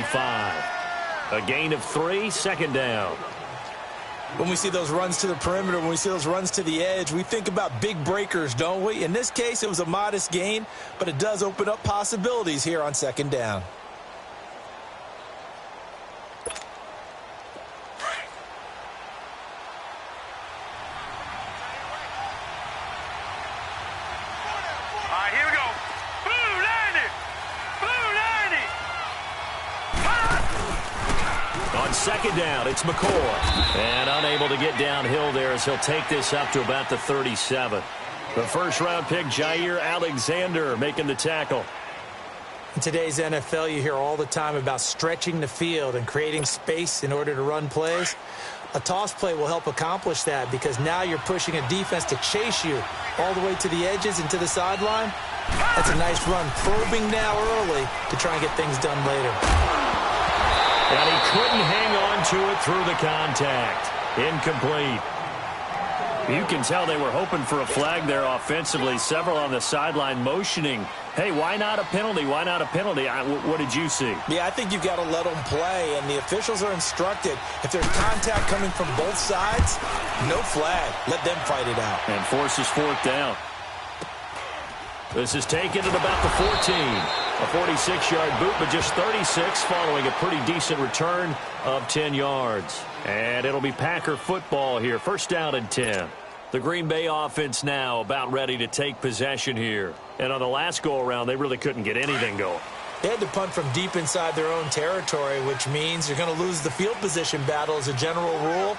35. A gain of 3, second down. When we see those runs to the perimeter, when we see those runs to the edge, we think about big breakers, don't we? In this case, it was a modest gain, but it does open up possibilities here on second down. Second down, it's McCoy. And unable to get downhill there as he'll take this up to about the 37. The first-round pick, Jair Alexander, making the tackle. In today's NFL, you hear all the time about stretching the field and creating space in order to run plays. A toss play will help accomplish that because now you're pushing a defense to chase you all the way to the edges and to the sideline. That's a nice run, probing now early to try and get things done later. And he couldn't hang on to it through the contact. Incomplete. You can tell they were hoping for a flag there offensively. Several on the sideline motioning, hey, why not a penalty? Why not a penalty? What did you see? Yeah, I think you've got to let them play, and the officials are instructed. If there's contact coming from both sides, no flag. Let them fight it out. And forces fourth down. This is taken at about the 14. A 46-yard boot, but just 36 following a pretty decent return of 10 yards. And it'll be Packer football here. First down and 10. The Green Bay offense now about ready to take possession here. And on the last go-around, they really couldn't get anything going. They had to punt from deep inside their own territory, which means you're going to lose the field position battle as a general rule.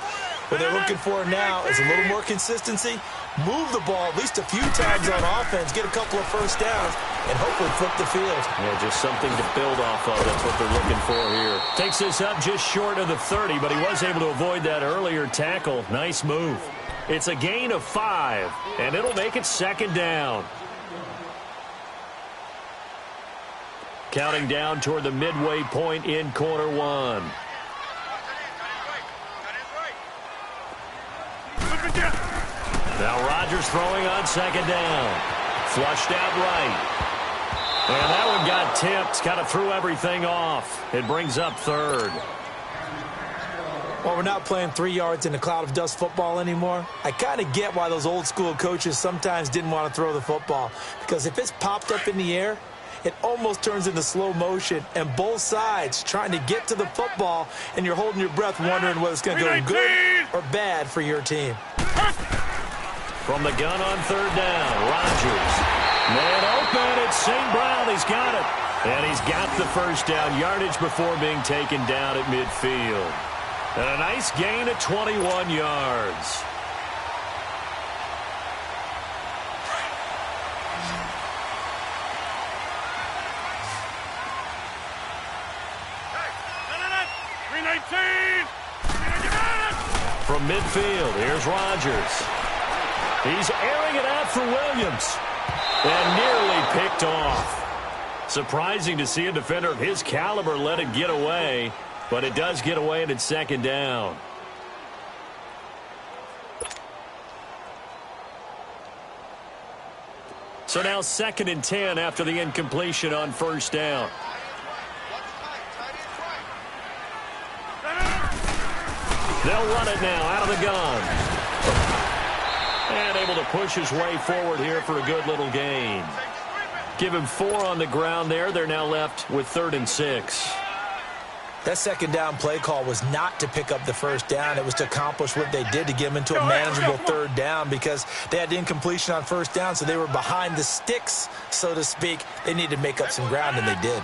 What they're looking for now is a little more consistency. Move the ball at least a few times on offense, get a couple of first downs, and hopefully flip the field. Yeah, just something to build off of. That's what they're looking for here. Takes this up just short of the 30, but he was able to avoid that earlier tackle. Nice move. It's a gain of 5, and it'll make it second down. Counting down toward the midway point in quarter one. Now Rodgers throwing on second down. Flushed out right. And that one got tipped. Kind of threw everything off. It brings up third. Well, we're not playing 3 yards in a cloud of dust football anymore. I kind of get why those old school coaches sometimes didn't want to throw the football. Because if it's popped up in the air, it almost turns into slow motion, and both sides trying to get to the football, and you're holding your breath wondering whether it's going to go good or bad for your team. From the gun on third down, Rodgers. Man open, it's St. Brown. He's got it. And he's got the first down yardage before being taken down at midfield. And a nice gain of 21 yards. From midfield, here's Rodgers. He's airing it out for Williams. And nearly picked off. Surprising to see a defender of his caliber let it get away. But it does get away and it's second down. So now second and 10 after the incompletion on first down. They'll run it now out of the gun. And able to push his way forward here for a good little gain. Give him 4 on the ground there. They're now left with 3rd and 6. That second down play call was not to pick up the first down. It was to accomplish what they did to get them into a manageable third down because they had incompletion on first down, so they were behind the sticks, so to speak. They needed to make up some ground, and they did.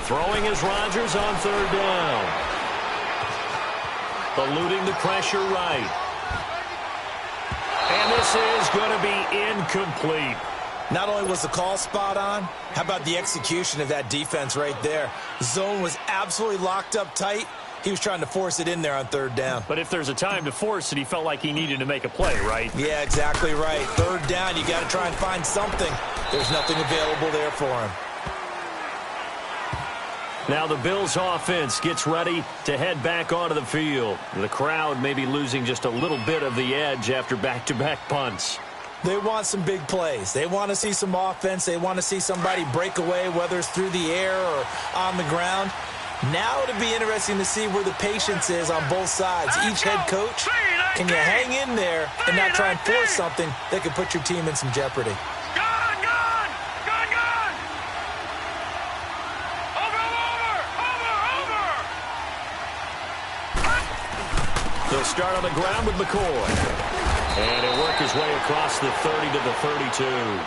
Throwing is Rodgers on third down. Eluding the pressure right. And this is going to be incomplete. Not only was the call spot on, how about the execution of that defense right there? Zone was absolutely locked up tight. He was trying to force it in there on third down. But if there's a time to force it, he felt like he needed to make a play, right? Yeah, exactly right. Third down, you got to try and find something. There's nothing available there for him. Now the Bills offense gets ready to head back onto the field. The crowd may be losing just a little bit of the edge after back-to-back punts. They want some big plays. They want to see some offense. They want to see somebody break away, whether it's through the air or on the ground. Now it'll be interesting to see where the patience is on both sides. Each head coach, can you hang in there and not try and force something that could put your team in some jeopardy? They'll start on the ground with McCoy. And he'll work his way across the 30 to the 32.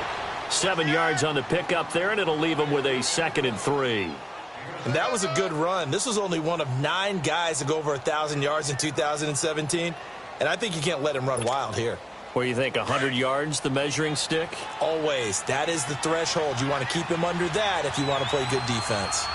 7 yards on the pickup there, and it'll leave him with a 2nd and 3. And that was a good run. This was only one of 9 guys to go over 1,000 yards in 2017. And I think you can't let him run wild here. Where you think 100 yards, the measuring stick? Always. That is the threshold. You want to keep him under that if you want to play good defense.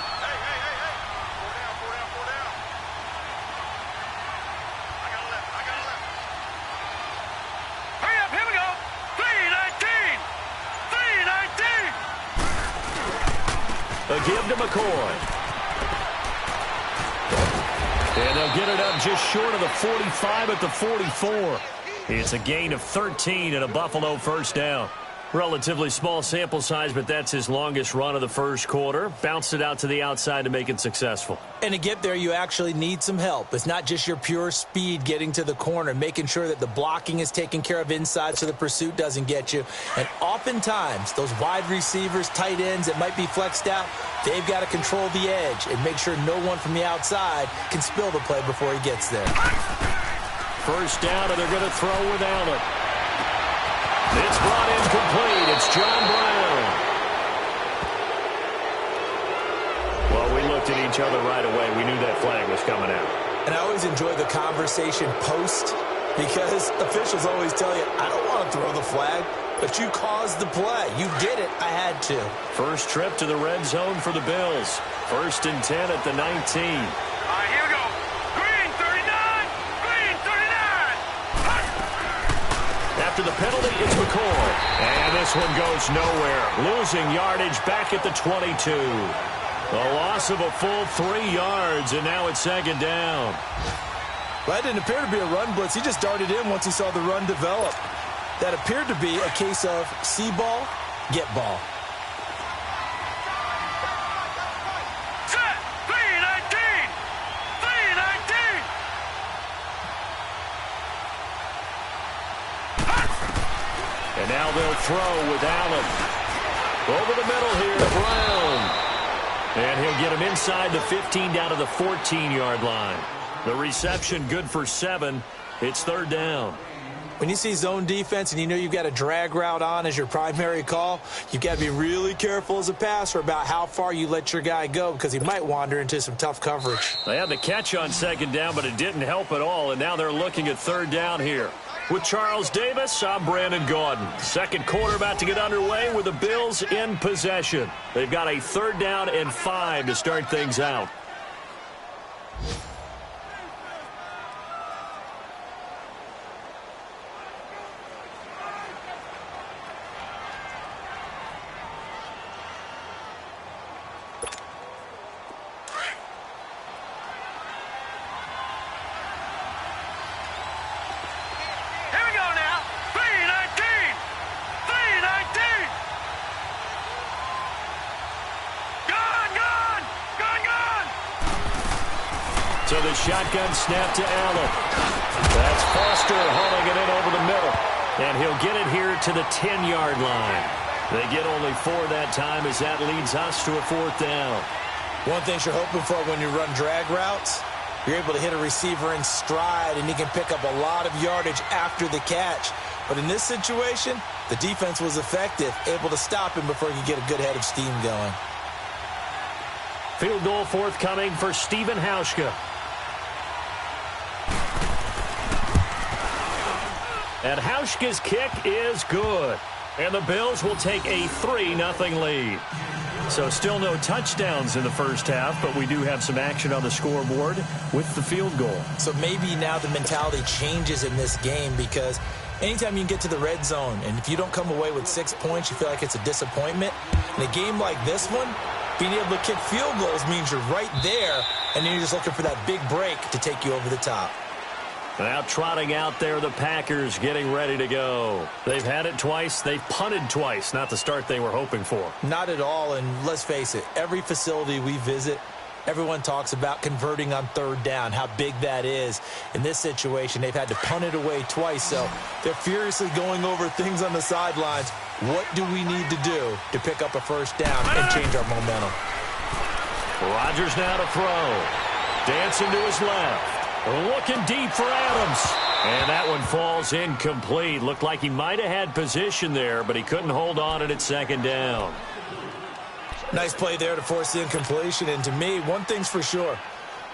A give to McCoy. And they'll get it up just short of the 45 at the 44. It's a gain of 13 and a Buffalo first down. Relatively small sample size, but that's his longest run of the first quarter. Bounced it out to the outside to make it successful. And to get there, you actually need some help. It's not just your pure speed getting to the corner, making sure that the blocking is taken care of inside so the pursuit doesn't get you. And oftentimes, those wide receivers, tight ends that might be flexed out, they've got to control the edge and make sure no one from the outside can spill the play before he gets there. First down, and they're going to throw with Allen. It's brought in complete. It's John Brown. Well, we looked at each other right away. We knew that flag was coming out. And I always enjoy the conversation post because officials always tell you, I don't want to throw the flag, but you caused the play. You did it. I had to. First trip to the red zone for the Bills. 1st and 10 at the 19. All right, here we go. Green 39. Green 39. After the penalty, it's McCoy. And this one goes nowhere. Losing yardage back at the 22. A loss of a full 3 yards, and now it's 2nd down. Well, that didn't appear to be a run blitz. He just darted in once he saw the run develop. That appeared to be a case of see ball, get ball. Set. 319. 319. And now they'll throw with Allen. Over the middle here to Brown. And he'll get him inside the 15 down to the 14-yard line. The reception good for 7. It's 3rd down. When you see zone defense and you know you've got a drag route on as your primary call, you've got to be really careful as a passer about how far you let your guy go because he might wander into some tough coverage. They had the catch on 2nd down, but it didn't help at all, and now they're looking at 3rd down here. With Charles Davis, I'm Brandon Gaudin. Second quarter about to get underway with the Bills in possession. They've got a 3rd down and 5 to start things out. So the shotgun snap to Allen. That's Foster hauling it in over the middle. And he'll get it here to the 10-yard line. They get only 4 that time as that leads us to a 4th down. One thing you're hoping for when you run drag routes, you're able to hit a receiver in stride and he can pick up a lot of yardage after the catch. But in this situation, the defense was effective, able to stop him before he could get a good head of steam going. Field goal forthcoming for Stephen Hauschka. And Hauschka's kick is good. And the Bills will take a 3-0 lead. So still no touchdowns in the first half, but we do have some action on the scoreboard with the field goal. So maybe now the mentality changes in this game because anytime you can get to the red zone, and if you don't come away with 6 points, you feel like it's a disappointment. In a game like this one, being able to kick field goals means you're right there, and then you're just looking for that big break to take you over the top. Now trotting out there, the Packers getting ready to go. They've had it twice. They've punted twice. Not the start they were hoping for. Not at all, and let's face it, every facility we visit, everyone talks about converting on third down, how big that is. In this situation, they've had to punt it away twice, so they're furiously going over things on the sidelines. What do we need to do to pick up a first down and change our momentum? Rodgers now to throw. Dancing to his left. Looking deep for Adams. And that one falls incomplete. Looked like he might have had position there, but he couldn't hold on at second down. Nice play there to force the incompletion. And to me, one thing's for sure.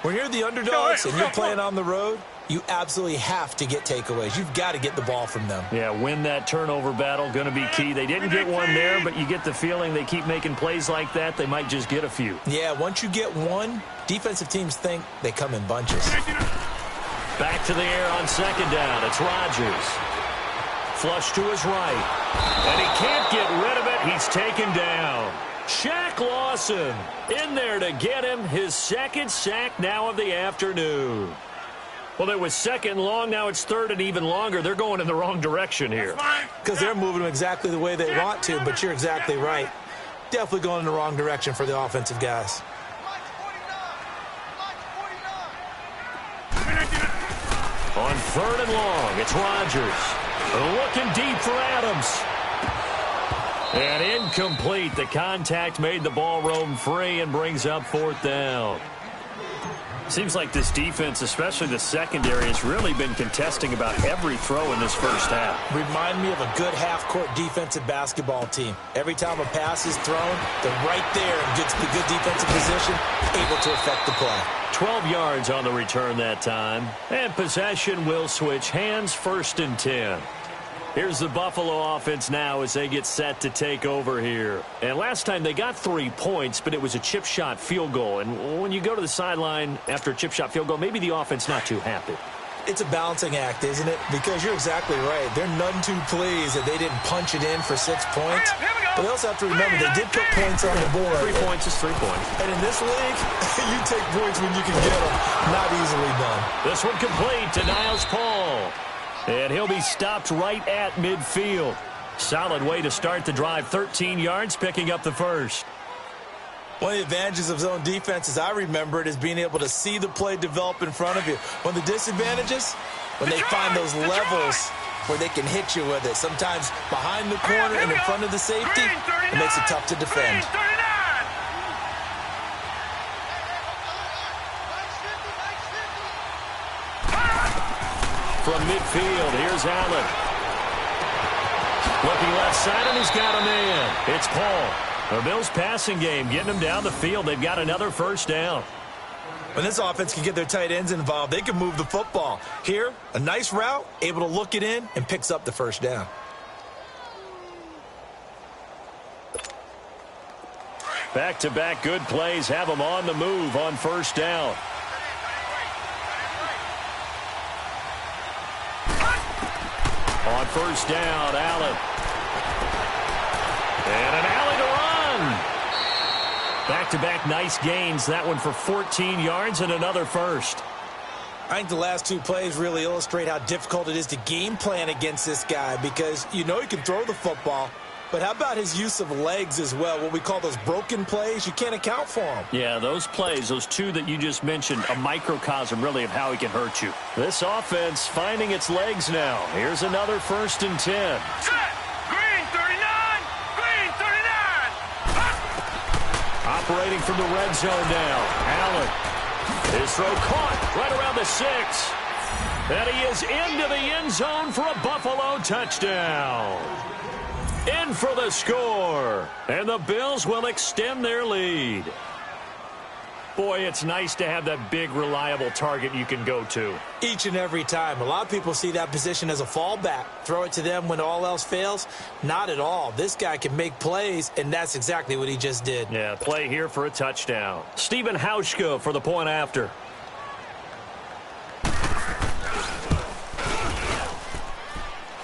When you're the underdogs and you're playing on the road, you absolutely have to get takeaways. You've got to get the ball from them. Yeah, win that turnover battle, going to be key. They didn't get one there, but you get the feeling they keep making plays like that, they might just get a few. Yeah, once you get one, defensive teams think they come in bunches. Back to the air on second down. It's Rodgers. Flush to his right. And he can't get rid of it. He's taken down. Shaq Lawson in there to get him his second sack now of the afternoon. Well, it was second long. Now it's third and even longer. They're going in the wrong direction here. Because they're moving them exactly the way they want to, but you're exactly right. Definitely going in the wrong direction for the offensive guys. On third and long, it's Rodgers. Looking deep for Adams. And incomplete. The contact made the ball roam free and brings up fourth down. Seems like this defense, especially the secondary, has really been contesting about every throw in this first half. Remind me of a good half-court defensive basketball team. Every time a pass is thrown, they're right there in good defensive position, able to affect the play. 12 yards on the return that time. And possession will switch hands, first and 10. Here's the Buffalo offense now as they get set to take over here. And last time they got 3 points, but it was a chip shot field goal. And when you go to the sideline after a chip shot field goal, maybe the offense not too happy. It's a balancing act, isn't it? Because you're exactly right. They're none too pleased that they didn't punch it in for 6 points. But they also have to remember they did put points on the board. 3 points is 3 points. And in this league, you take points when you can get them. Not easily done. This one complete to Niles Paul. And he'll be stopped right at midfield. Solid way to start the drive. 13 yards, picking up the first. One of the advantages of zone defense, as I remember it, is being able to see the play develop in front of you. One of the disadvantages, when they find those levels where they can hit you with it. Sometimes behind the corner and in front of the safety, it makes it tough to defend. From midfield, here's Allen. Looking left side, and he's got a man. It's Paul. The Bills' passing game getting them down the field. They've got another first down. When this offense can get their tight ends involved, they can move the football. Here, a nice route, able to look it in, and picks up the first down. Back-to-back good plays have them on the move on first down. On first down, Allen. And an alley to run. Back-to-back nice gains. That one for 14 yards and another first. I think the last 2 plays really illustrate how difficult it is to game plan against this guy because you know he can throw the football, but how about his use of legs as well? What we call those broken plays, you can't account for them. Yeah, those plays, those 2 that you just mentioned, a microcosm really of how he can hurt you. This offense finding its legs now. Here's another first and 10. Set! Green 39! Green 39! Operating from the red zone now. Allen. His throw caught right around the 6. And he is into the end zone for a Buffalo touchdown. In for the score. And the Bills will extend their lead. Boy, it's nice to have that big, reliable target you can go to. Each and every time. A lot of people see that position as a fallback. Throw it to them when all else fails. Not at all. This guy can make plays, and that's exactly what he just did. Yeah, play here for a touchdown. Stephen Hauschka for the point after.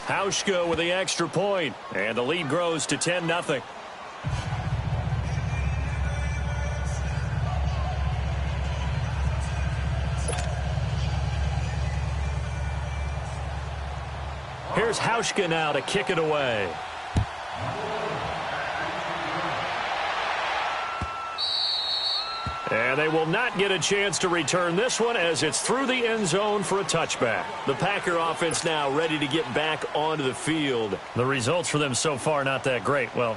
Hauschka with the extra point, and the lead grows to 10-0. here's Hauschka now to kick it away. And they will not get a chance to return this one as it's through the end zone for a touchback. The Packer offense now ready to get back onto the field. The results for them so far not that great. Well,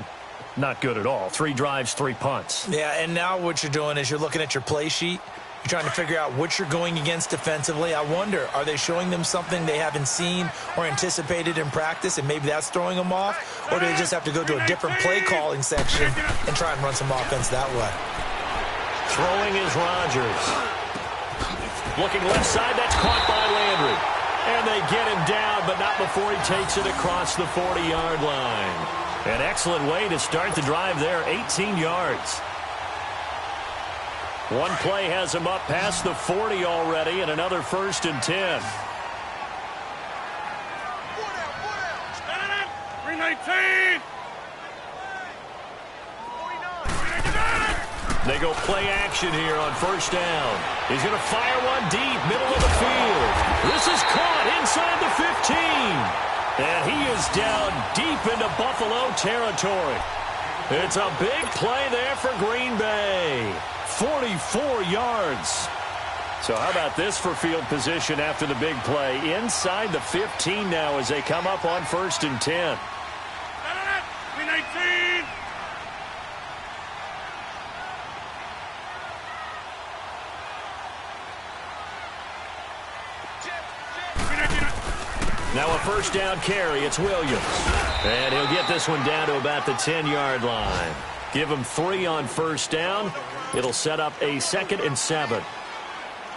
not good at all. 3 drives, 3 punts. Yeah, and now what you're doing is you're looking at your play sheet. You're trying to figure out what you're going against defensively. I wonder, are they showing them something they haven't seen or anticipated in practice, and maybe that's throwing them off? Or do they just have to go to a different play calling section and try and run some offense that way? Throwing is Rodgers. Looking left side, that's caught by Landry. And they get him down, but not before he takes it across the 40-yard line. An excellent way to start the drive there, 18 yards. One play has him up past the 40 already, and another 1st and 10. 319. They go play action here on 1st down. He's going to fire one deep, middle of the field. This is caught inside the 15. And he is down deep into Buffalo territory. It's a big play there for Green Bay. 44 yards. So how about this for field position after the big play? Inside the 15 now as they come up on 1st and 10. 319. Now a 1st down carry. It's Williams. And he'll get this one down to about the 10-yard line. Give him 3 on 1st down. It'll set up a 2nd and 7.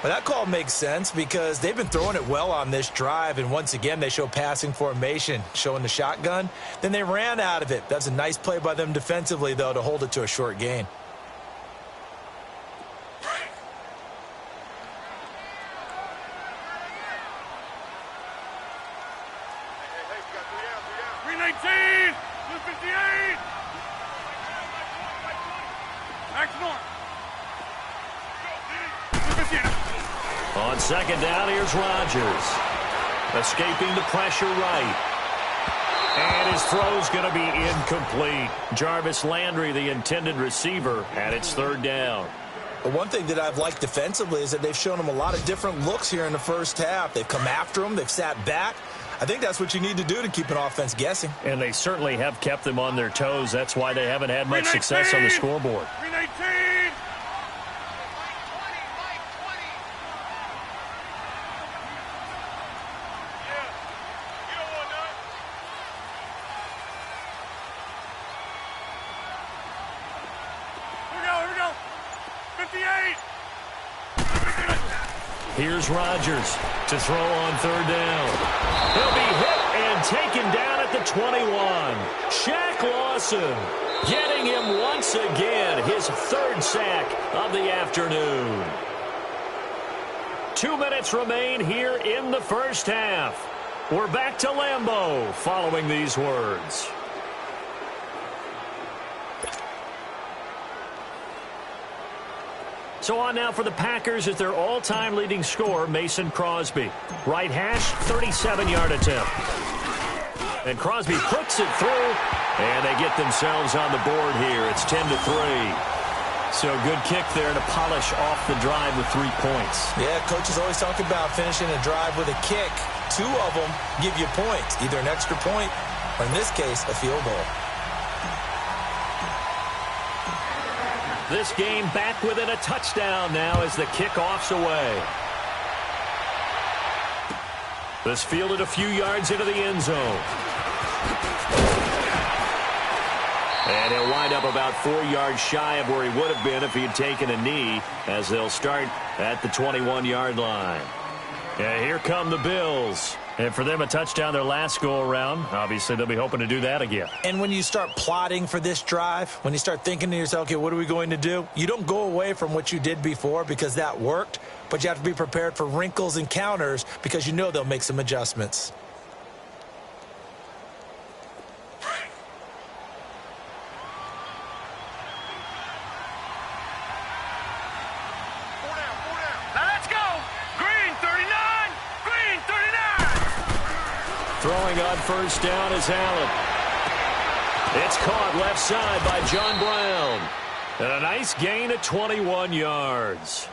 Well, that call makes sense because they've been throwing it well on this drive, and once again they show passing formation, showing the shotgun. Then they ran out of it. That's a nice play by them defensively, though, to hold it to a short gain. On 2nd down, here's Rodgers. Escaping the pressure right. And his throw's going to be incomplete. Jarvis Landry, the intended receiver, and it's 3rd down. The one thing that I've liked defensively is that they've shown him a lot of different looks here in the 1st half. They've come after him. They've sat back. I think that's what you need to do to keep an offense guessing. And they certainly have kept them on their toes. That's why they haven't had much success on the scoreboard. 319. Here's Rodgers to throw on 3rd down. He'll be hit and taken down at the 21. Shaq Lawson getting him once again, his 3rd sack of the afternoon. 2 minutes remain here in the 1st half. We're back to Lambeau following these words. So on now for the Packers is their all-time leading scorer, Mason Crosby. Right hash, 37-yard attempt. And Crosby puts it through, and they get themselves on the board here. It's 10-3. So good kick there to polish off the drive with 3 points. Yeah, coaches always talk about finishing a drive with a kick. 2 of them give you points, either an extra point or, in this case, a field goal. This game back within a touchdown now as the kickoff's away. This fielded a few yards into the end zone. And he'll wind up about 4 yards shy of where he would have been if he had taken a knee, as they'll start at the 21-yard line. Yeah, here come the Bills. And for them, a touchdown their last go-around. Obviously, they'll be hoping to do that again. And when you start plotting for this drive, when you start thinking to yourself, okay, what are we going to do? You don't go away from what you did before because that worked, but you have to be prepared for wrinkles and counters because you know they'll make some adjustments. Throwing on first down is Allen. It's caught left side by John Brown. And a nice gain of 21 yards.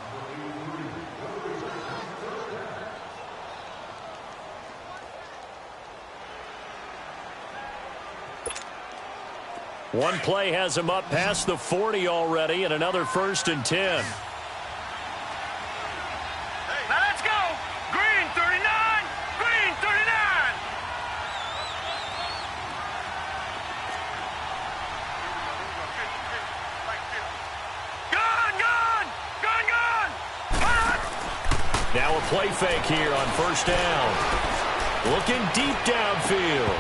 One play has him up past the 40 already, and another 1st and 10. Now let's go. Green 39. Green 39. Gun. Now a play fake here on first down. Looking deep downfield.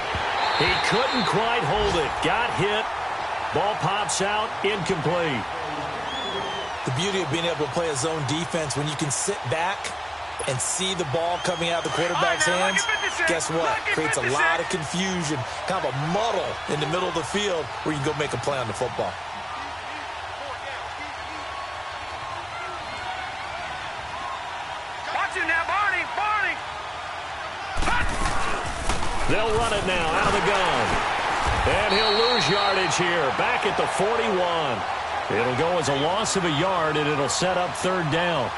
He couldn't quite hold it. Got hit. Ball pops out, incomplete. The beauty of being able to play a zone defense when you can sit back and see the ball coming out of the quarterback's hands, guess what? Creates a lot of confusion, kind of a muddle in the middle of the field where you can go make a play on the football. Watch it now, Barney. They'll run it now out of the gun. And he'll lose yardage here, back at the 41. It'll go as a loss of a yard, and it'll set up 3rd down.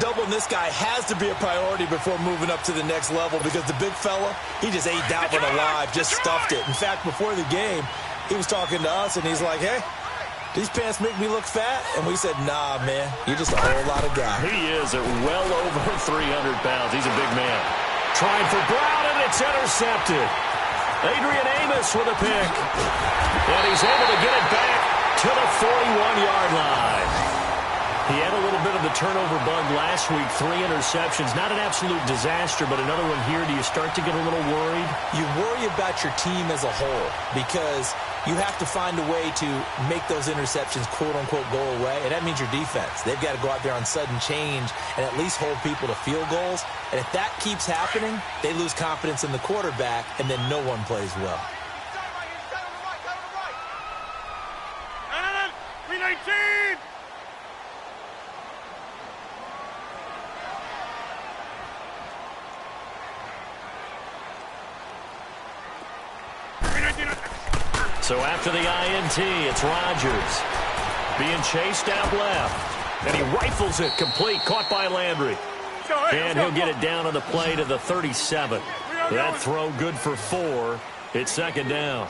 Doubling this guy has to be a priority before moving up to the next level because the big fella, he just ate Dalvin alive, just stuffed it. In fact, before the game, he was talking to us, and he's like, hey, these pants make me look fat? And we said, nah, man, you're just a whole lot of guy. He is at well over 300 pounds. He's a big man. Trying for Brown, and it's intercepted. Adrian Amos with a pick. And he's able to get it back to the 41-yard line. He had a little bit of the turnover bug last week, 3 interceptions. Not an absolute disaster, but another one here. Do you start to get a little worried? You worry about your team as a whole because you have to find a way to make those interceptions, quote-unquote, go away, and that means your defense. They've got to go out there on sudden change and at least hold people to field goals. And if that keeps happening, they lose confidence in the quarterback, and then no one plays well. 319. So after the INT, it's Rodgers being chased out left. And he rifles it complete, caught by Landry. And he'll get it down on the play to the 37. That throw good for 4. It's 2nd down.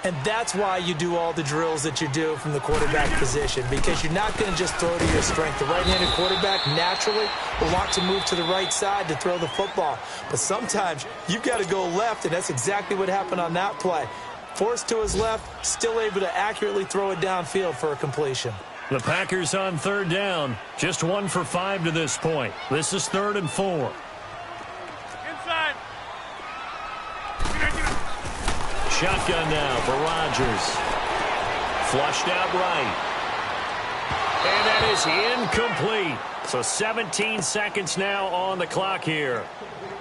And that's why you do all the drills that you do from the quarterback position, because you're not going to just throw to your strength. The right-handed quarterback naturally will want to move to the right side to throw the football. But sometimes you've got to go left, and that's exactly what happened on that play. Forced to his left, still able to accurately throw it downfield for a completion. The Packers on 3rd down. Just 1 for 5 to this point. This is 3rd and 4. Inside. Shotgun now for Rodgers. Flushed out right. And that is incomplete. So 17 seconds now on the clock here.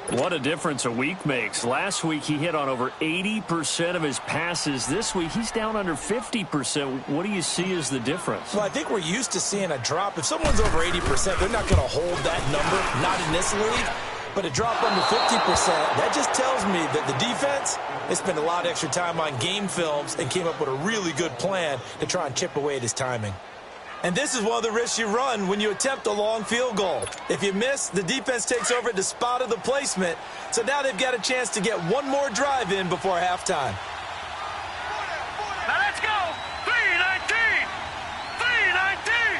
What a difference a week makes. Last week he hit on over 80% of his passes. This week he's down under 50%. What do you see as the difference? Well, I think we're used to seeing a drop. If someone's over 80%, they're not going to hold that number, not in this league. But a drop under 50%, that just tells me that the defense, they spent a lot of extra time on game films and came up with a really good plan to try and chip away at his timing. And this is one of the risks you run when you attempt a long field goal. If you miss, the defense takes over at the spot of the placement. So now they've got a chance to get one more drive in before halftime. Now let's go. 319. 319.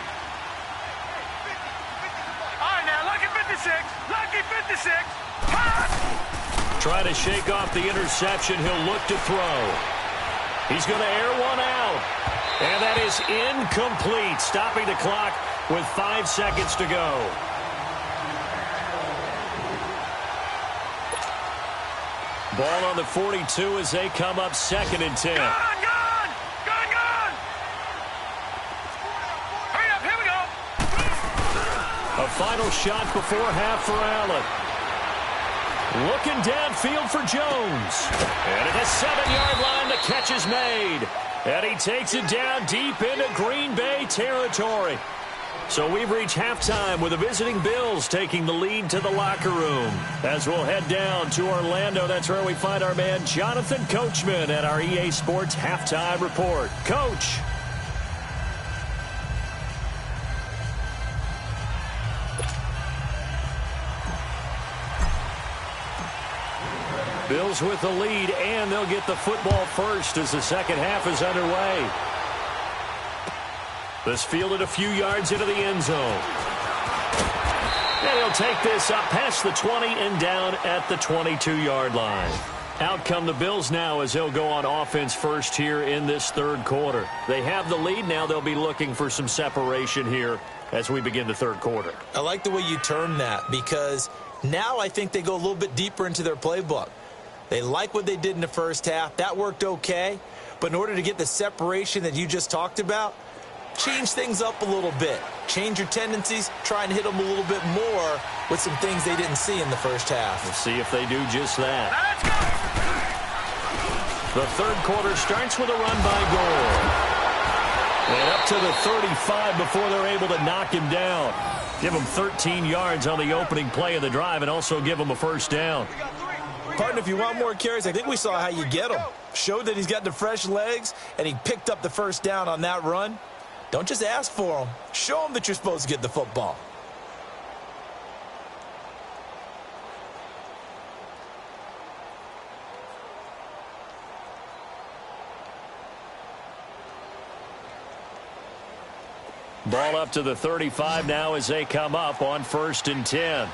All right, now, lucky 56. Lucky 56. Trying to shake off the interception. He'll look to throw. He's going to air one out. And that is incomplete, stopping the clock with 5 seconds to go. Ball on the 42 as they come up 2nd and 10. Gun! Hurry up, here we go. A final shot before half for Allen. Looking downfield for Jones. And at the 7-yard line, the catch is made. And he takes it down deep into Green Bay territory. So we've reached halftime with the visiting Bills taking the lead to the locker room. As we'll head down to Orlando, that's where we find our man Jonathan Coachman at our EA Sports Halftime Report. Coach. Bills with the lead, and they'll get the football first as the second half is underway. This fielded a few yards into the end zone. And he'll take this up past the 20 and down at the 22-yard line. Out come the Bills now as they'll go on offense first here in this third quarter. They have the lead. Now they'll be looking for some separation here as we begin the third quarter. I like the way you term that because now I think they go a little bit deeper into their playbook. They like what they did in the first half. That worked okay. But in order to get the separation that you just talked about, change things up a little bit. Change your tendencies. Try and hit them a little bit more with some things they didn't see in the first half. We'll see if they do just that. The third quarter starts with a run by Gore. And up to the 35 before they're able to knock him down. Give him 13 yards on the opening play of the drive and also give him a first down. Partner, if you want more carries, I think we saw how you get him. Showed that he's got the fresh legs, and he picked up the first down on that run. Don't just ask for him. Show him that you're supposed to get the football. Ball up to the 35 now as they come up on 1st and 10.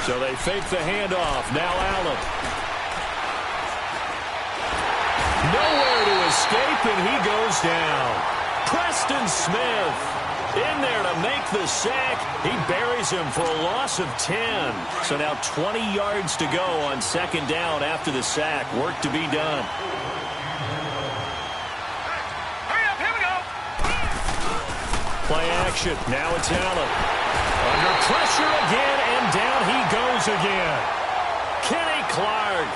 So they fake the handoff. Now Allen. Nowhere to escape, and he goes down. Preston Smith in there to make the sack. He buries him for a loss of 10. So now 20 yards to go on second down after the sack. Work to be done. Hurry up, here we go. Play action. Now it's Allen. Under pressure again, and down he goes again. Kenny Clark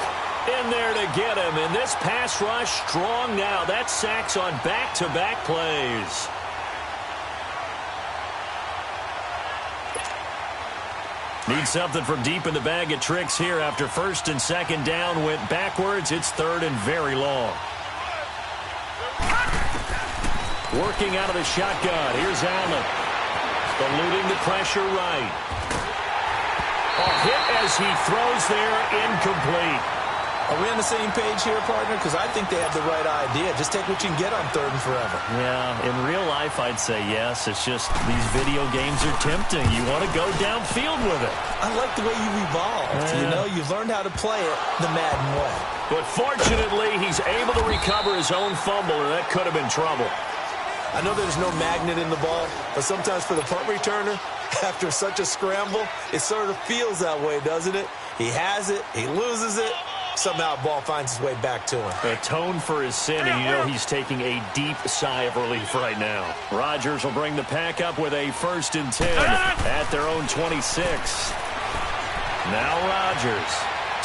in there to get him, and this pass rush strong now. That's sacks on back-to-back plays. Need something from deep in the bag of tricks here after first and second down went backwards. It's third and very long. Working out of the shotgun. Here's Allen. Eluding the pressure right. A hit as he throws there, incomplete. Are we on the same page here, partner? Because I think they have the right idea. Just take what you can get on third and forever. Yeah, in real life, I'd say yes. It's just these video games are tempting. You want to go downfield with it. I like the way you evolved. You know, you've learned how to play it the Madden way. But fortunately, he's able to recover his own fumble, and that could have been trouble. I know there's no magnet in the ball, but sometimes for the punt returner, after such a scramble, it sort of feels that way, doesn't it? He has it, he loses it, somehow the ball finds its way back to him. Atone for his sin, and you know he's taking a deep sigh of relief right now. Rodgers will bring the pack up with a 1st and 10 at their own 26. Now Rodgers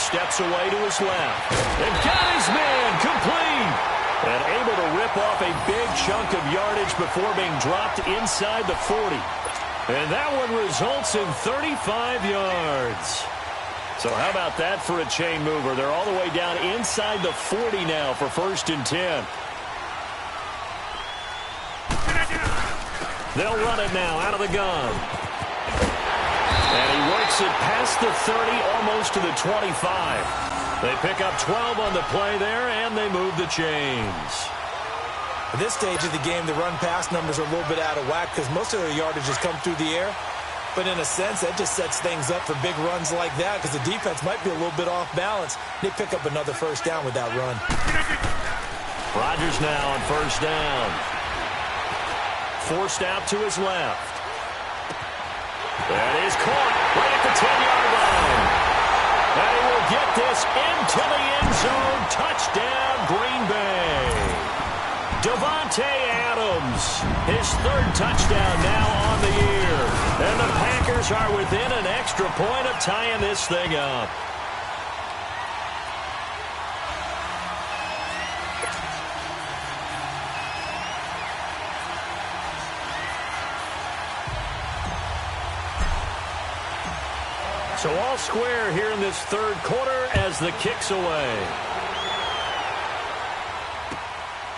steps away to his left and got his man complete. And able to rip off a big chunk of yardage before being dropped inside the 40. And that one results in 35 yards. So how about that for a chain mover? They're all the way down inside the 40 now for 1st and 10. They'll run it now out of the gun. And he works it past the 30, almost to the 25. They pick up 12 on the play there, and they move the chains. At this stage of the game, the run-pass numbers are a little bit out of whack because most of their yardage has come through the air. But in a sense, that just sets things up for big runs like that because the defense might be a little bit off balance. They pick up another first down with that run. Rodgers now on first down. Forced out to his left. That is caught right at the 10-yard line. And he will get this into the end zone. Touchdown, Green Bay. Davante Adams, his 3rd touchdown now on the year. And the Packers are within an extra point of tying this thing up. So all square here in this third quarter as the kick's away.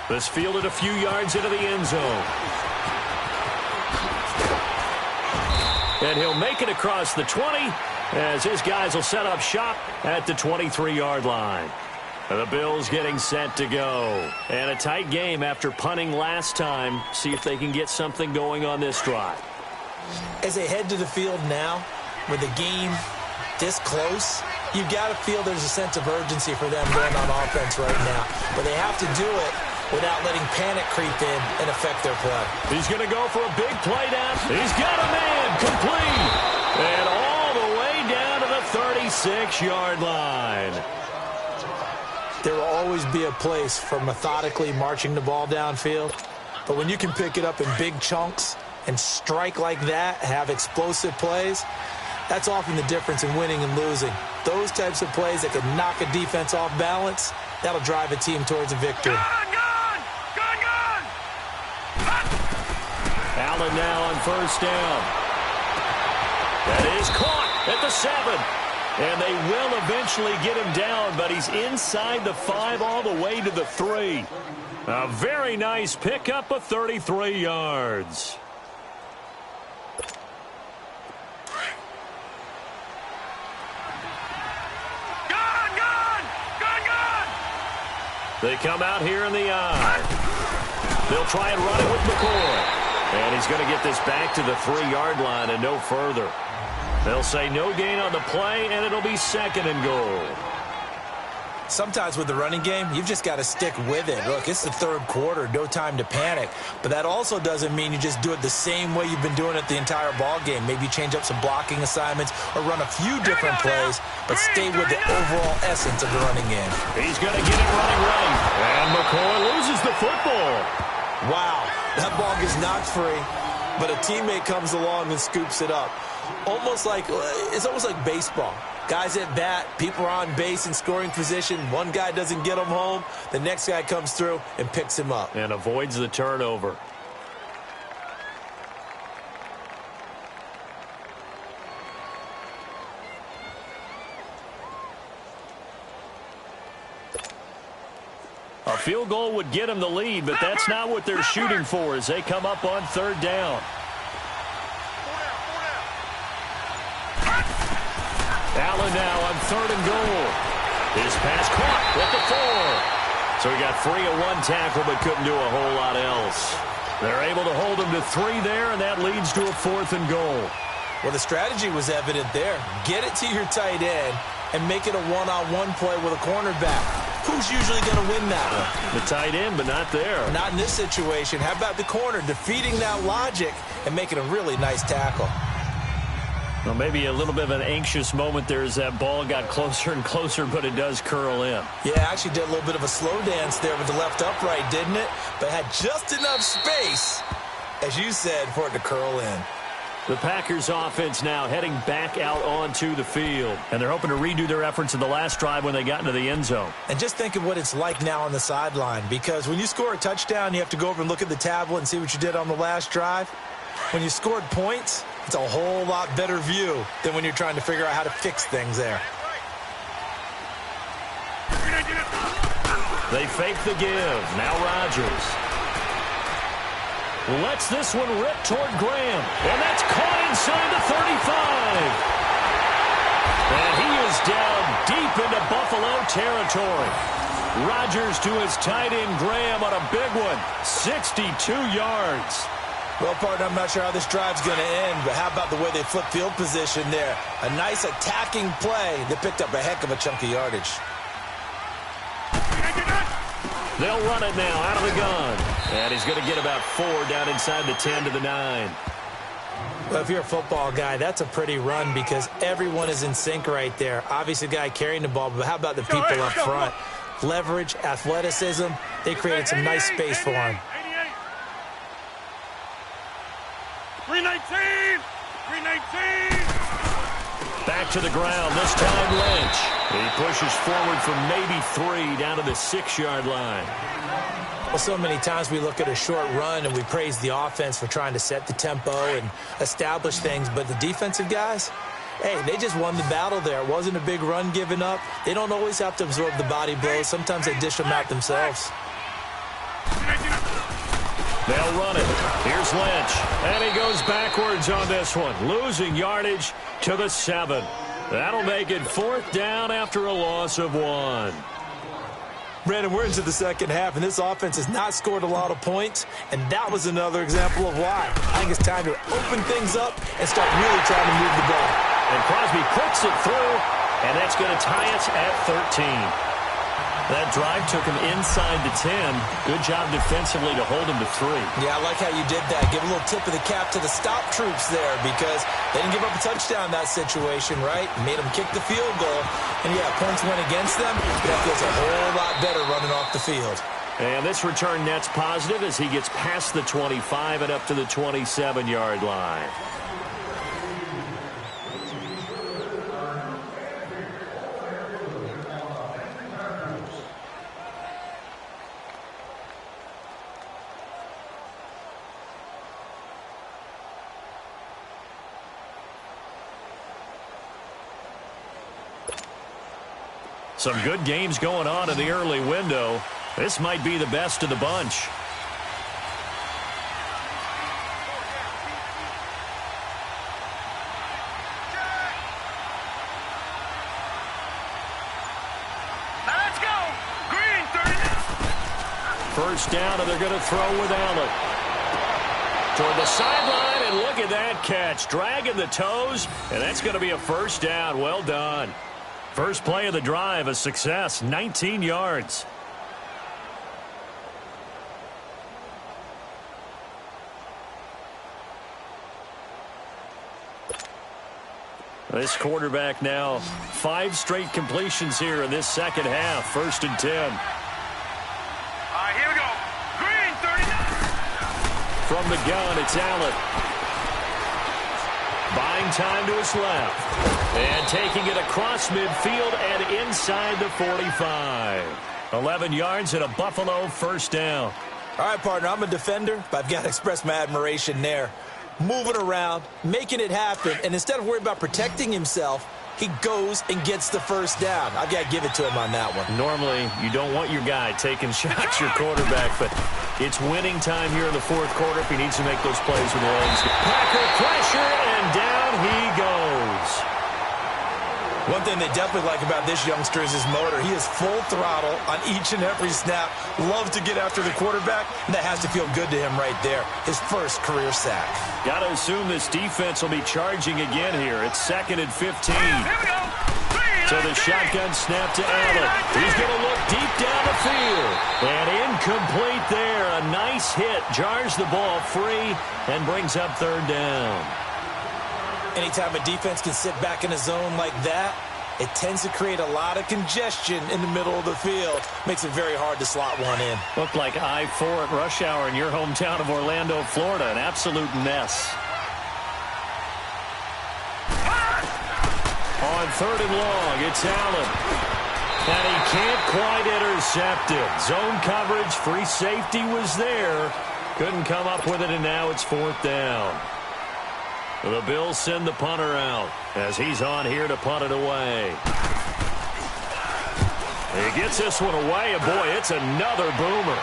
This fielded a few yards into the end zone. And he'll make it across the 20 as his guys will set up shop at the 23-yard line. The Bills getting set to go. And a tight game after punting last time. See if they can get something going on this drive. As they head to the field now, with the game this close, you've got to feel there's a sense of urgency for them going on offense right now. But they have to do it without letting panic creep in and affect their play. He's going to go for a big play down. He's got a man complete. And all the way down to the 36-yard line. There will always be a place for methodically marching the ball downfield. But when you can pick it up in big chunks and strike like that, have explosive plays, that's often the difference in winning and losing. Those types of plays that can knock a defense off balance, that'll drive a team towards a victory. Allen now on first down. That is caught at the 7. And they will eventually get him down, but he's inside the 5 all the way to the 3. A very nice pickup of 33 yards. They come out here in the eye. They'll try and run it with McCoy. And he's going to get this back to the 3-yard line and no further. They'll say no gain on the play, and it'll be 2nd and goal. Sometimes with the running game, you've just got to stick with it. Look, it's the third quarter, no time to panic. But that also doesn't mean you just do it the same way you've been doing it the entire ball game. Maybe change up some blocking assignments or run a few different plays, but stay with the overall essence of the running game. He's going to get it running right. And McCoy loses the football. Wow, that ball gets knocked free, but a teammate comes along and scoops it up. It's almost like baseball. Guys at bat, people are on base in scoring position. One guy doesn't get him home. The next guy comes through and picks him up. And avoids the turnover. A field goal would get them the lead, but that's not what they're shooting for as they come up on 3rd down. Allen now on 3rd and goal. His pass caught at the 4. So he got free of 1 tackle but couldn't do a whole lot else. They're able to hold him to 3 there, and that leads to a 4th and goal. Well, the strategy was evident there. Get it to your tight end and make it a one-on-one play with a cornerback. Who's usually going to win that one? The tight end, but not there. Not in this situation. How about the corner defeating that logic and making a really nice tackle? Well, maybe a little bit of an anxious moment there as that ball got closer and closer, but it does curl in. Yeah, actually did a little bit of a slow dance there with the left upright, didn't it? But had just enough space, as you said, for it to curl in. The Packers offense now heading back out onto the field. And they're hoping to redo their efforts in the last drive when they got into the end zone. And just think of what it's like now on the sideline, because when you score a touchdown, you have to go over and look at the tablet and see what you did on the last drive. When you scored points, it's a whole lot better view than when you're trying to figure out how to fix things there. They fake the give. Now Rodgers lets this one rip toward Graham. And that's caught inside the 35. And he is down deep into Buffalo territory. Rodgers to his tight end Graham on a big one. 62 yards. Well, partner, I'm not sure how this drive's going to end, but how about the way they flip field position there? A nice attacking play that picked up a heck of a chunk of yardage. They'll run it now out of the gun. And he's going to get about 4 down inside the 10 to the 9. Well, if you're a football guy, that's a pretty run because everyone is in sync right there. Obviously, the guy carrying the ball, but how about the people up front? Leverage, athleticism, they created some nice space for him. 319! 319! Back to the ground, this time Lynch. He pushes forward for maybe 3 down to the 6-yard line. Well, so many times we look at a short run and we praise the offense for trying to set the tempo and establish things, but the defensive guys, Hey, they just won the battle there. It wasn't a big run given up. They don't always have to absorb the body blows. Sometimes they dish them out themselves. They'll run it. Here's Lynch. And he goes backwards on this one, losing yardage to the 7. That'll make it 4th down after a loss of 1. Brandon, we're into the second half, and this offense has not scored a lot of points, and that was another example of why. I think it's time to open things up and start really trying to move the ball. And Crosby puts it through, and that's going to tie us at 13. That drive took him inside the 10. Good job defensively to hold him to 3. Yeah, I like how you did that. Give a little tip of the cap to the stop troops there because they didn't give up a touchdown in that situation, right? Made them kick the field goal. And, yeah, points went against them. That feels a whole lot better running off the field. And this return net's positive as he gets past the 25 and up to the 27-yard line. Some good games going on in the early window. This might be the best of the bunch. Let's go. Green 39. First down, and they're going to throw with Allen. Toward the sideline, and look at that catch. Dragging the toes, and that's going to be a first down. Well done. First play of the drive, a success, 19 yards. This quarterback now 5 straight completions here in this second half. 1st and 10. All right, here we go. Green 39. From the gun, it's Allen. Buying time to his left. And taking it across midfield and inside the 45. 11 yards and a Buffalo first down. All right, partner, I'm a defender, but I've got to express my admiration there. Moving around, making it happen, and instead of worrying about protecting himself, he goes and gets the first down. I've got to give it to him on that one. Normally, you don't want your guy taking shots, your quarterback, but it's winning time here in the 4th quarter if he needs to make those plays with the legs. Packer pressure, and down he goes. One thing they definitely like about this youngster is his motor. He is full throttle on each and every snap. Loves to get after the quarterback, and that has to feel good to him right there. His first career sack. Got to assume this defense will be charging again here. It's 2nd and 15. Here we go. So the shotgun snap to Allen. He's going to look deep down the field. And incomplete there. A nice hit. Jars the ball free and brings up 3rd down. Anytime a defense can sit back in a zone like that, it tends to create a lot of congestion in the middle of the field. Makes it very hard to slot one in. Looked like I-4 at rush hour in your hometown of Orlando, Florida. An absolute mess. On 3rd and long, it's Allen. And he can't quite intercept it. Zone coverage, free safety was there. Couldn't come up with it, and now it's 4th down. The Bills send the punter out as he's on here to punt it away. He gets this one away, and boy, it's another boomer.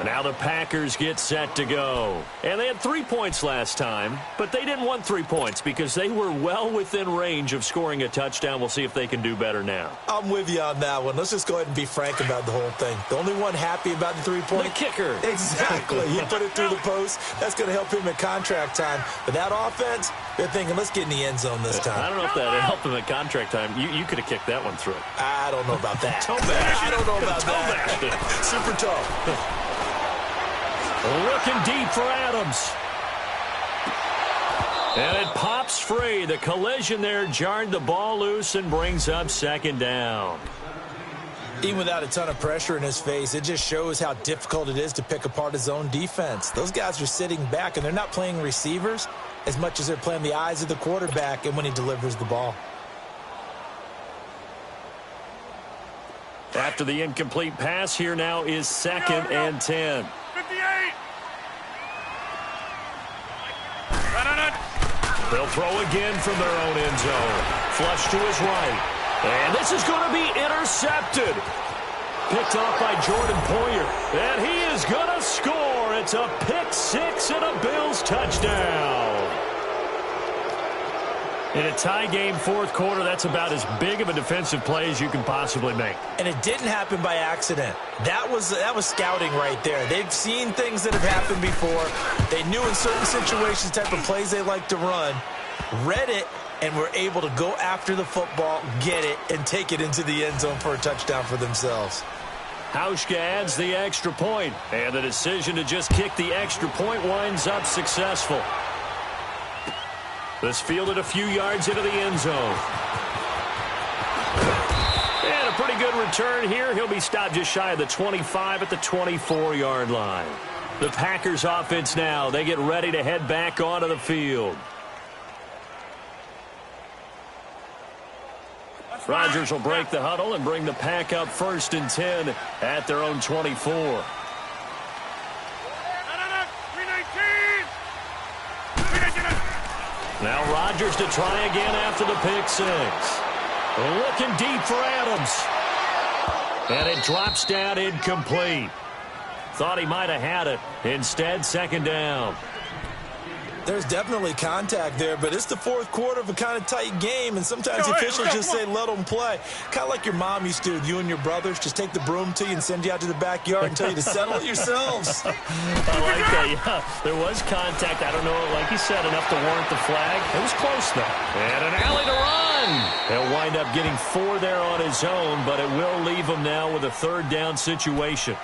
Now the Packers get set to go. And they had 3 points last time, but they didn't want 3 points because they were well within range of scoring a touchdown. We'll see if they can do better now. I'm with you on that one. Let's just go ahead and be frank about the whole thing. The only one happy about the 3-point. The kicker. Exactly. He put it through the post. That's going to help him at contract time. But that offense, they're thinking, let's get in the end zone this time. I don't know if that helped him at contract time. You could have kicked that one through. I don't know about that. Toe bash. I don't know about that. Super tough. Looking deep for Adams. And it pops free. The collision there jarred the ball loose and brings up 2nd down. Even without a ton of pressure in his face, it just shows how difficult it is to pick apart his own defense. Those guys are sitting back, and they're not playing receivers as much as they're playing the eyes of the quarterback and when he delivers the ball. After the incomplete pass, here now is 2nd and 10. 58. They'll throw again from their own end zone. Flush to his right. And this is going to be intercepted. Picked off by Jordan Poyer. And he is going to score. It's a pick six and a Bills touchdown. In a tie game fourth quarter, that's about as big of a defensive play as you can possibly make. And it didn't happen by accident. That was scouting right there. They've seen things that have happened before. They knew in certain situations the type of plays they like to run, read it, and were able to go after the football, get it, and take it into the end zone for a touchdown for themselves. Hauschka adds the extra point, and the decision to just kick the extra point winds up successful. This fielded a few yards into the end zone. And a pretty good return here. He'll be stopped just shy of the 25 at the 24-yard line. The Packers offense now, they get ready to head back onto the field. Rodgers will break the huddle and bring the pack up 1st and 10 at their own 24. Now Rodgers to try again after the pick six. Looking deep for Adams. And it drops down incomplete. Thought he might have had it. Instead, 2nd down. There's definitely contact there, but it's the fourth quarter of a kind of tight game, and sometimes officials just say let them play. Kind of like your mom used to with you and your brothers. Just take the broom to you and send you out to the backyard and tell you to settle it yourselves. I like that, yeah. There was contact. I don't know, like you said, enough to warrant the flag. It was close, though. And an alley to run. He'll wind up getting 4 there on his own, but it will leave him now with a 3rd down situation.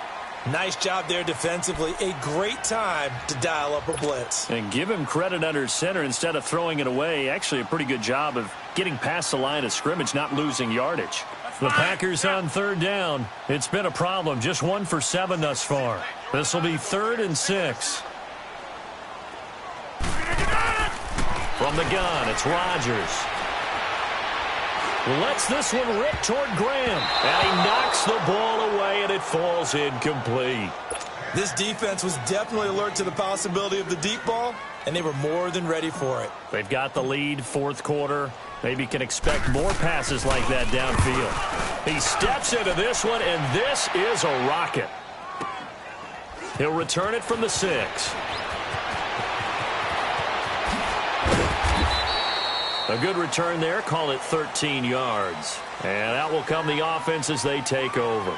Nice job there defensively. A great time to dial up a blitz. And give him credit under center instead of throwing it away. Actually, a pretty good job of getting past the line of scrimmage, not losing yardage. The Packers on 3rd down. It's been a problem. Just 1 for 7 thus far. This will be 3rd and 6. From the gun, it's Rodgers. Lets this one rip toward Graham. And he knocks the ball away, and it falls incomplete. This defense was definitely alert to the possibility of the deep ball, and they were more than ready for it. They've got the lead, 4th quarter. Maybe can expect more passes like that downfield. He steps into this one, and this is a rocket. He'll return it from the 6. A good return there. Call it 13 yards. And out will come the offense as they take over.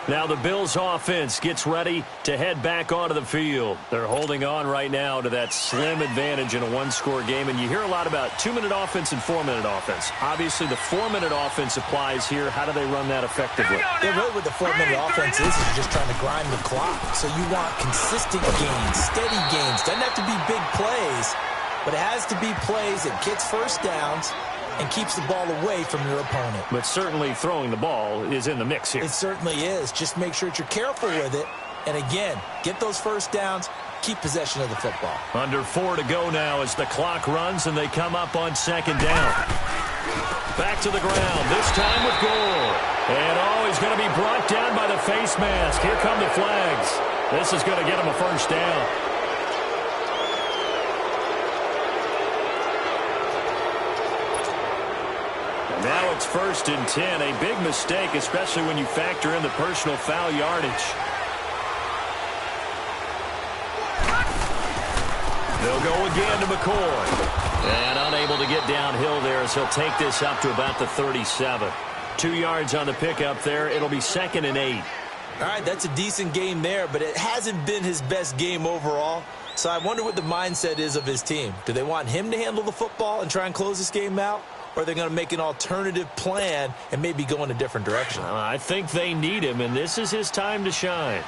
Now the Bills offense gets ready to head back onto the field. They're holding on right now to that slim advantage in a 1-score game. And you hear a lot about 2-minute offense and 4-minute offense. Obviously, the 4-minute offense applies here. How do they run that effectively? Yeah, really what the 4-minute offense is you're just trying to grind the clock. So you want consistent gains, steady gains. Doesn't have to be big plays, but it has to be plays that gets 1st downs and keeps the ball away from your opponent. But certainly throwing the ball is in the mix here. It certainly is. Just make sure that you're careful with it. And again, get those 1st downs, keep possession of the football. Under 4 to go now as the clock runs and they come up on 2nd down. Back to the ground, this time with Gore. And he's going to be brought down by the face mask. Here come the flags. This is going to get him a 1st down. Now it's 1st and 10. A big mistake, especially when you factor in the personal foul yardage. They'll go again to McCoy. And unable to get downhill there as he'll take this up to about the 37. 2 yards on the pickup there. It'll be 2nd and 8. All right, that's a decent game there, but it hasn't been his best game overall. So I wonder what the mindset is of his team. Do they want him to handle the football and try and close this game out? Or are they going to make an alternative plan and maybe go in a different direction? I think they need him, and this is his time to shine.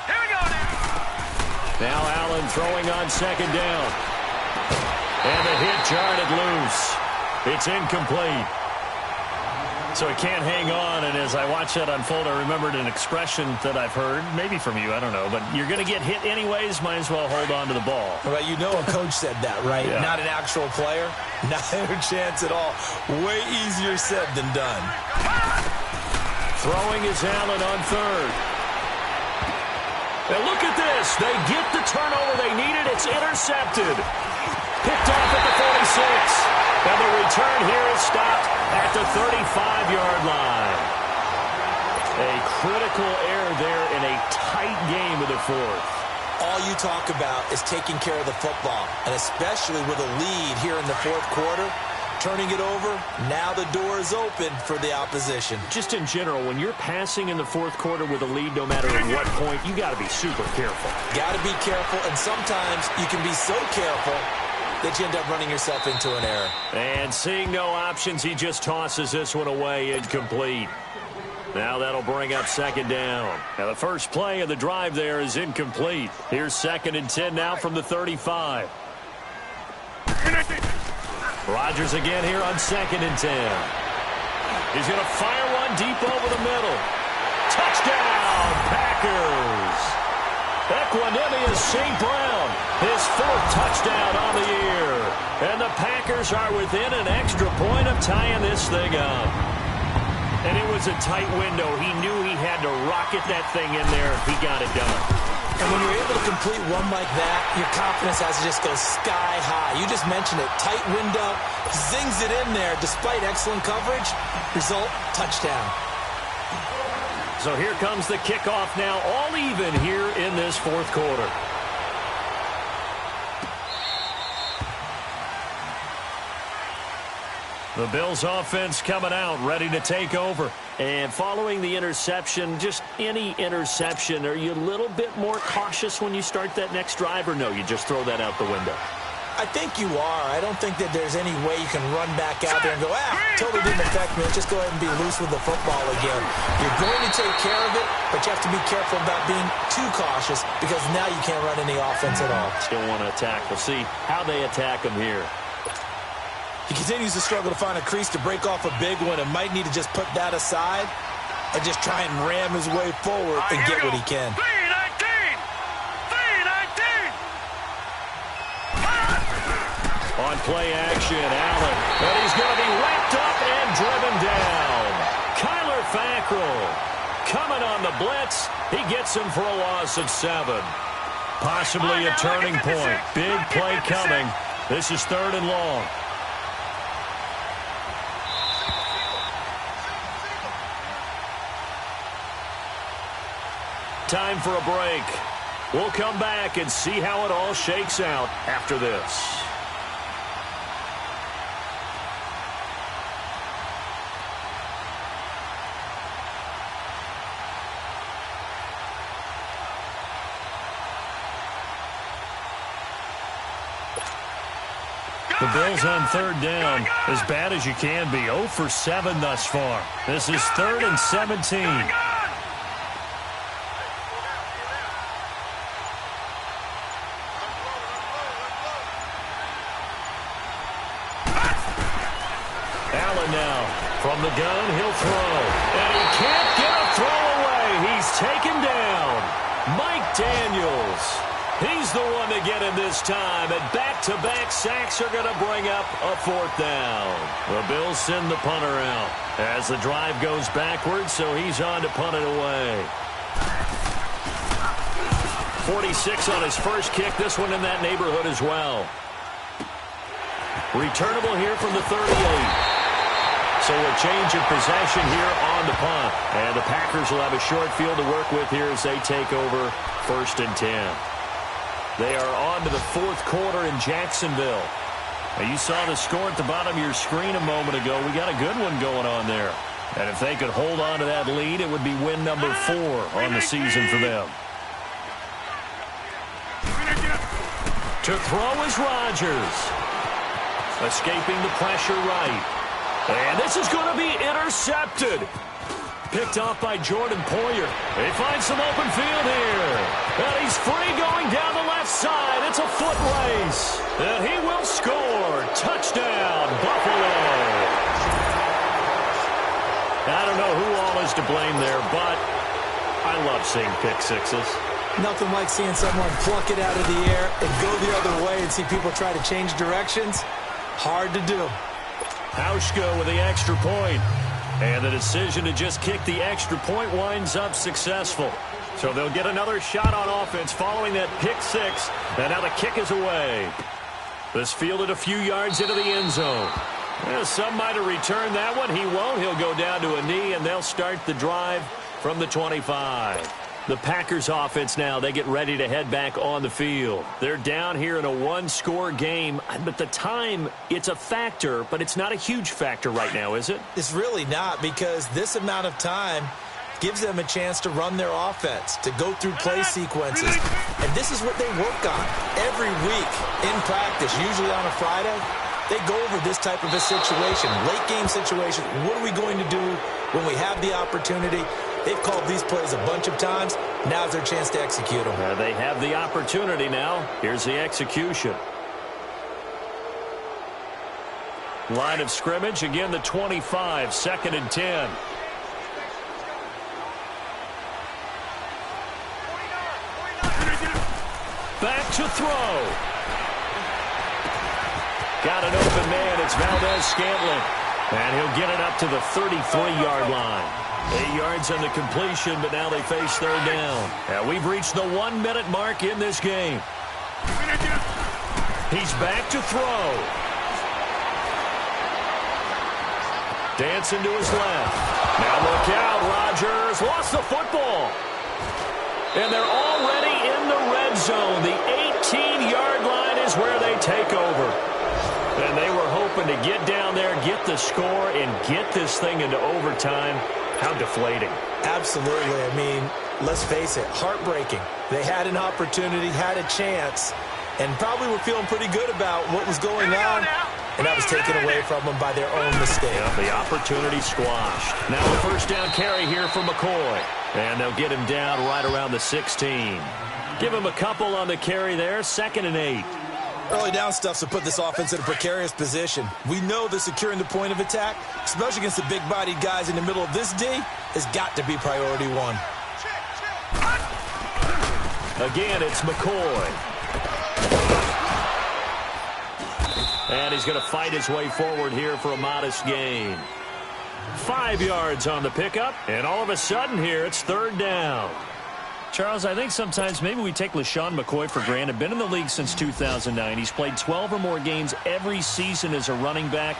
Here we go now. Now Allen throwing on 2nd down. And the hit jarred it loose. It's incomplete. So he can't hang on, and as I watch that unfold, I remembered an expression that I've heard, maybe from you, I don't know, but you're going to get hit anyways, might as well hold on to the ball. Well, you know a coach said that, right? Yeah. Not an actual player. Not a chance at all. Way easier said than done. Throwing is Allen on 3rd. And look at this. They get the turnover they needed. It's intercepted. Picked off at the 46. And the return here is stopped at the 35-yard line. A critical error there in a tight game of the fourth. All you talk about is taking care of the football, and especially with a lead here in the fourth quarter. Turning it over, now the door is open for the opposition. Just in general, when you're passing in the fourth quarter with a lead, no matter at what point, you got to be super careful. Got to be careful, and sometimes you can be so careful that you end up running yourself into an error. And seeing no options, he just tosses this one away, incomplete. Now that'll bring up second down. Now the first play of the drive there is incomplete. Here's 2nd and 10 now from the 35. Rodgers again here on 2nd and 10. He's going to fire one deep over the middle. Touchdown, Packers. Equanimous St. Brown, his 4th touchdown on the year. And the Packers are within an extra point of tying this thing up. And it was a tight window. He knew he had to rocket that thing in there. He got it done. And when you're able to complete one like that, your confidence has to just go sky high. You just mentioned it. Tight window, zings it in there despite excellent coverage. Result, touchdown. So here comes the kickoff now, all even here in this fourth quarter. The Bills offense coming out, ready to take over. And following the interception, just any interception, are you a little bit more cautious when you start that next drive, or no, you just throw that out the window? I think you are. I don't think that there's any way you can run back out there and go, totally didn't affect me. Just go ahead and be loose with the football again. You're going to take care of it, but you have to be careful about being too cautious because now you can't run any offense at all. Still want to attack. We'll see how they attack him here. He continues to struggle to find a crease to break off a big one and might need to just put that aside and just try and ram his way forward and get what he can. 319! On play action, Allen. And he's going to be wrapped up and driven down. Kyler Fackrell coming on the blitz. He gets him for a loss of 7. Possibly a turning point. Big play coming. This is 3rd and long. Time for a break. We'll come back and see how it all shakes out after this. The Bills on 3rd down, as bad as you can be. 0 for 7 thus far. This is 3rd and 17. Allen now from the gun, he'll throw. And he can't get a throw away. He's taken down. Mike Daniels. He's the one to get him this time. And back-to-back sacks are going to bring up a 4th down. The Bills send the punter out as the drive goes backwards, so he's on to punt it away. 46 on his first kick. This one in that neighborhood as well. Returnable here from the 38. So a change of possession here on the punt. And the Packers will have a short field to work with here as they take over 1st and 10. They are on to the 4th quarter in Jacksonville. Now you saw the score at the bottom of your screen a moment ago. We got a good one going on there. And if they could hold on to that lead, it would be win number 4 on the season for them. To throw is Rodgers. Escaping the pressure right. And this is going to be intercepted. Picked off by Jordan Poyer. They find some open field here. And he's free going down the left side. It's a foot race. And he will score. Touchdown, Buffalo. I don't know who all is to blame there, but I love seeing pick sixes. Nothing like seeing someone pluck it out of the air and go the other way and see people try to change directions. Hard to do. Hauschka with the extra point. And the decision to just kick the extra point winds up successful. So they'll get another shot on offense following that pick six. And now the kick is away. This fielded a few yards into the end zone. Well, some might have returned that one. He won't. He'll go down to a knee, and they'll start the drive from the 25. The Packers offense now, they get ready to head back on the field. They're down here in a one-score game, but the time, it's a factor, but it's not a huge factor right now, is it? It's really not, because this amount of time gives them a chance to run their offense, to go through play sequences. And this is what they work on every week in practice, usually on a Friday. They go over this type of a situation, late-game situation. What are we going to do when we have the opportunity? They've called these plays a bunch of times. Now's their chance to execute them. They have the opportunity now. Here's the execution. Line of scrimmage, again the 25, 2nd and 10. Back to throw. Got an open man. It's Valdez-Scantling. And he'll get it up to the 33-yard line. 8 yards on the completion, but now they face third down. Now we've reached the 1-minute mark in this game. He's back to throw. Dancing to his left. Now look out, Rodgers lost the football. And they're already in the red zone. The 18-yard line is where they take over. And they were hoping to get down there, get the score, and get this thing into overtime. How deflating. Absolutely. I mean, let's face it, heartbreaking. They had an opportunity, had a chance, and probably were feeling pretty good about what was going on, and that was taken away from them by their own mistake. Yeah, the opportunity squashed. Now a first down carry here for McCoy. And they'll get him down right around the 16. Give him a couple on the carry there, 2nd and 8. Early down stuff's to put this offense in a precarious position. We know that securing the point of attack, especially against the big-bodied guys in the middle of this D, has got to be priority one. Again, it's McCoy. And he's going to fight his way forward here for a modest gain. 5 yards on the pickup, and all of a sudden here, it's third down. Charles, I think sometimes maybe we take LaShawn McCoy for granted. Been in the league since 2009. He's played 12 or more games every season as a running back.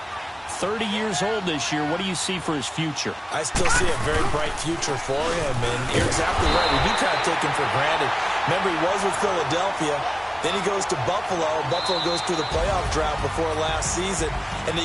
30 years old this year. What do you see for his future? I still see a very bright future for him, and you're exactly right. We do kind of take him for granted. Remember, he was with Philadelphia. Then he goes to Buffalo. Buffalo goes through the playoff drought before last season, and the